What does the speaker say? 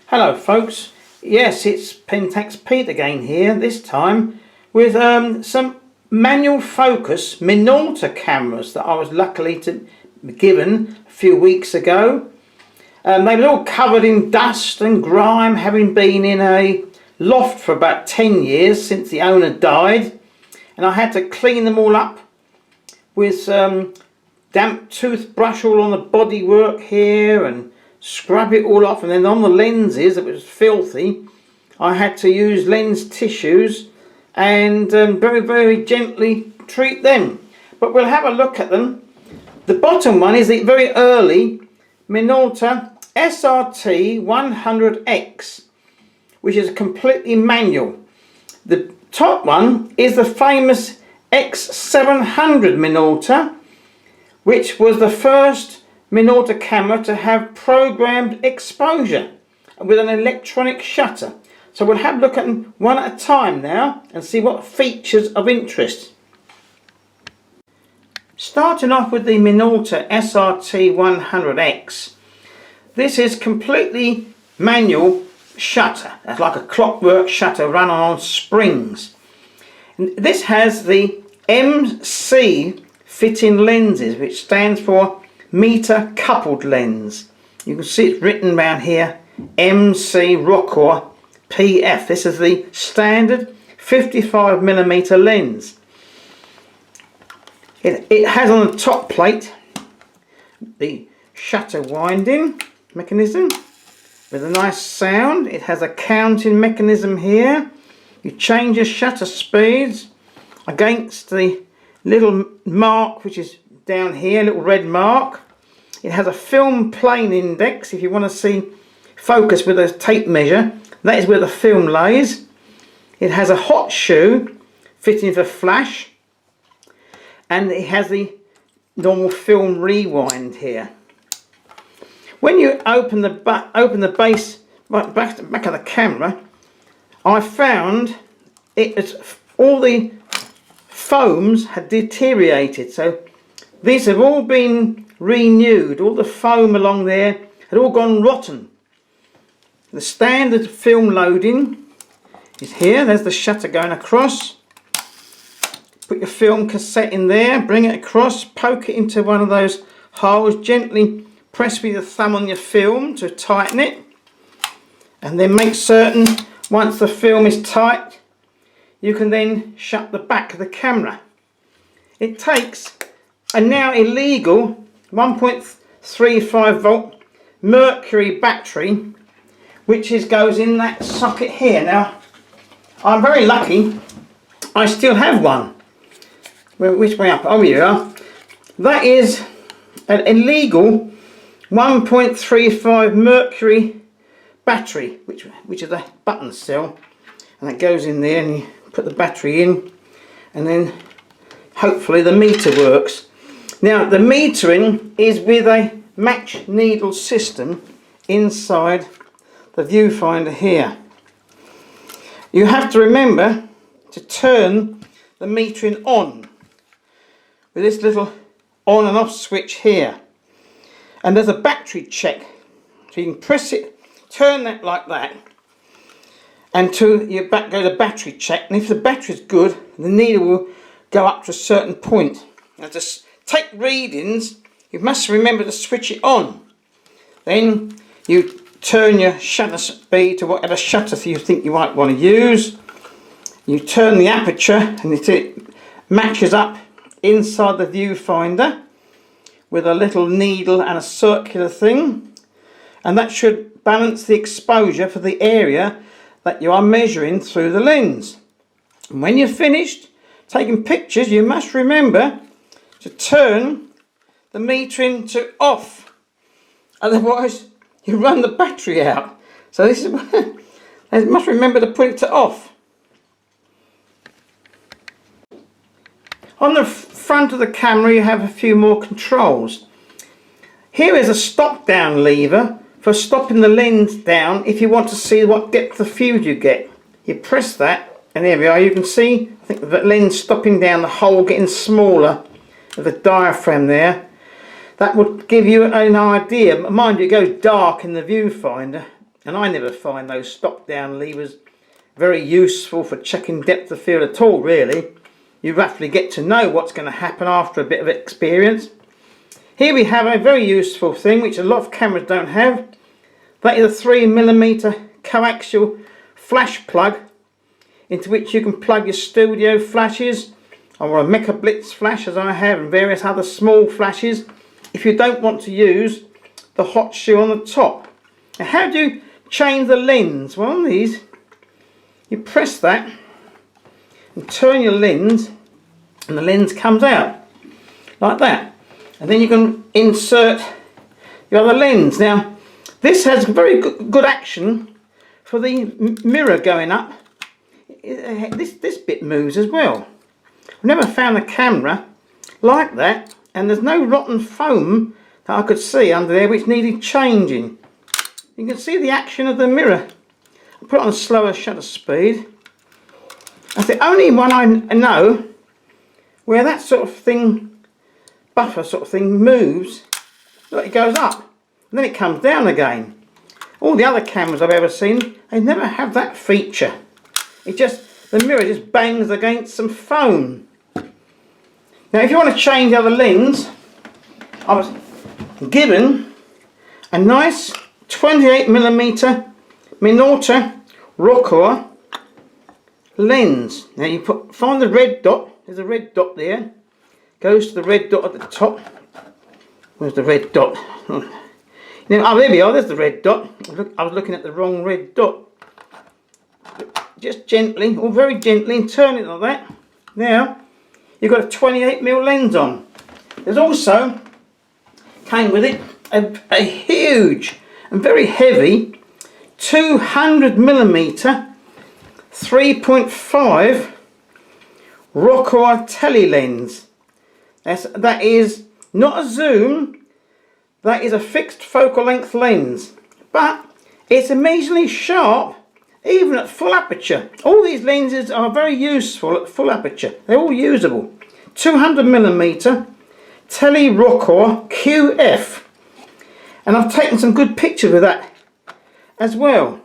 Hello folks, yes, it's Pentax Pete again here, this time with some manual focus Minolta cameras that I was luckily given a few weeks ago. They were all covered in dust and grime, having been in a loft for about 10 years since the owner died, and I had to clean them all up with damp toothbrush all on the bodywork here and scrub it all off, and then on the lenses that was filthy I had to use lens tissues and very gently treat them. But we'll have a look at them. The bottom one is the very early Minolta SRT 100X, which is completely manual. The top one is the famous X700 Minolta, which was the first Minolta camera to have programmed exposure with an electronic shutter. So we'll have a look at them one at a time now and see what features of interest. Starting off with the Minolta SRT 100X. This is completely manual shutter. It's like a clockwork shutter run on springs. And this has the MC fitting lenses, which stands for meter coupled lens. You can see it's written around here, MC Rockor PF. This is the standard 55mm lens. It has on the top plate the shutter winding mechanism with a nice sound. It has a counting mechanism here. You change your shutter speeds against the little mark which is down here, little red mark. It has a film plane index if you want to see focus with a tape measure. That is where the film lays. It has a hot shoe fitting for flash, and it has the normal film rewind here. When you open the base back of the camera, I found all the foams had deteriorated, so these have all been renewed. All the foam along there had all gone rotten. The standard film loading is here. There's the shutter going across. Put your film cassette in there, bring it across, poke it into one of those holes, gently press with your thumb on your film to tighten it, and then make certain once the film is tight you can then shut the back of the camera. It takes a now illegal 1.35 volt mercury battery, which goes in that socket here. Now I'm very lucky, I still have one. Which way up? Oh, you are. That is an illegal 1.35 mercury battery, which is a button cell, and that goes in there and you put the battery in, and then hopefully the meter works. Now the metering is with a match needle system inside the viewfinder here. You have to remember to turn the metering on with this little on and off switch here, and there's a battery check, so you can press it, turn that like that, and to your back go to battery check, and if the battery's good the needle will go up to a certain point. Now to take readings you must remember to switch it on. Then you turn your shutter speed to whatever shutter you think you might want to use. You turn the aperture and it matches up inside the viewfinder with a little needle and a circular thing, and that should balance the exposure for the area that you are measuring through the lens. And when you're finished taking pictures you must remember to turn the metering to off, otherwise you run the battery out. So this is you must remember to put it to off. On the front of the camera you have a few more controls. Here is a stop down lever for stopping the lens down if you want to see what depth of field you get. You press that and there we are. You can see, I think, the lens stopping down, the hole getting smaller of the diaphragm there. That would give you an idea. Mind you, it goes dark in the viewfinder and I never find those stop down levers very useful for checking depth of field at all, really. You roughly get to know what's going to happen after a bit of experience. Here we have a very useful thing which a lot of cameras don't have. That is a 3mm coaxial flash plug into which you can plug your studio flashes or a Mecha Blitz flash, as I have, and various other small flashes if you don't want to use the hot shoe on the top. Now, how do you change the lens? Well, on these you press that and turn your lens, and the lens comes out like that, and then you can insert your other lens. Now this has very good action for the mirror going up. This bit moves as well. I've never found a camera like that, and there's no rotten foam that I could see under there which needed changing. You can see the action of the mirror. I'll put it on a slower shutter speed. That's the only one I know where that sort of thing, buffer sort of thing, moves. Look, it goes up and then it comes down again. All the other cameras I've ever seen, they never have that feature. The mirror just bangs against some foam. Now if you want to change the other lens, I was given a nice 28mm Minolta Manual lens. Now you find the red dot. There's a red dot there. Goes to the red dot at the top. Where's the red dot? Now, there we are. There's the red dot. I was looking at the wrong red dot. Just gently, or very gently, and turn it like that. Now you've got a 28mm lens on. There's also, came with it, a huge and very heavy 200mm 3.5 Rockor tele lens. That is not a zoom, that is a fixed focal length lens, but it's amazingly sharp even at full aperture. All these lenses are very useful at full aperture. They're all usable. 200mm tele Rockor QF, and I've taken some good pictures with that as well.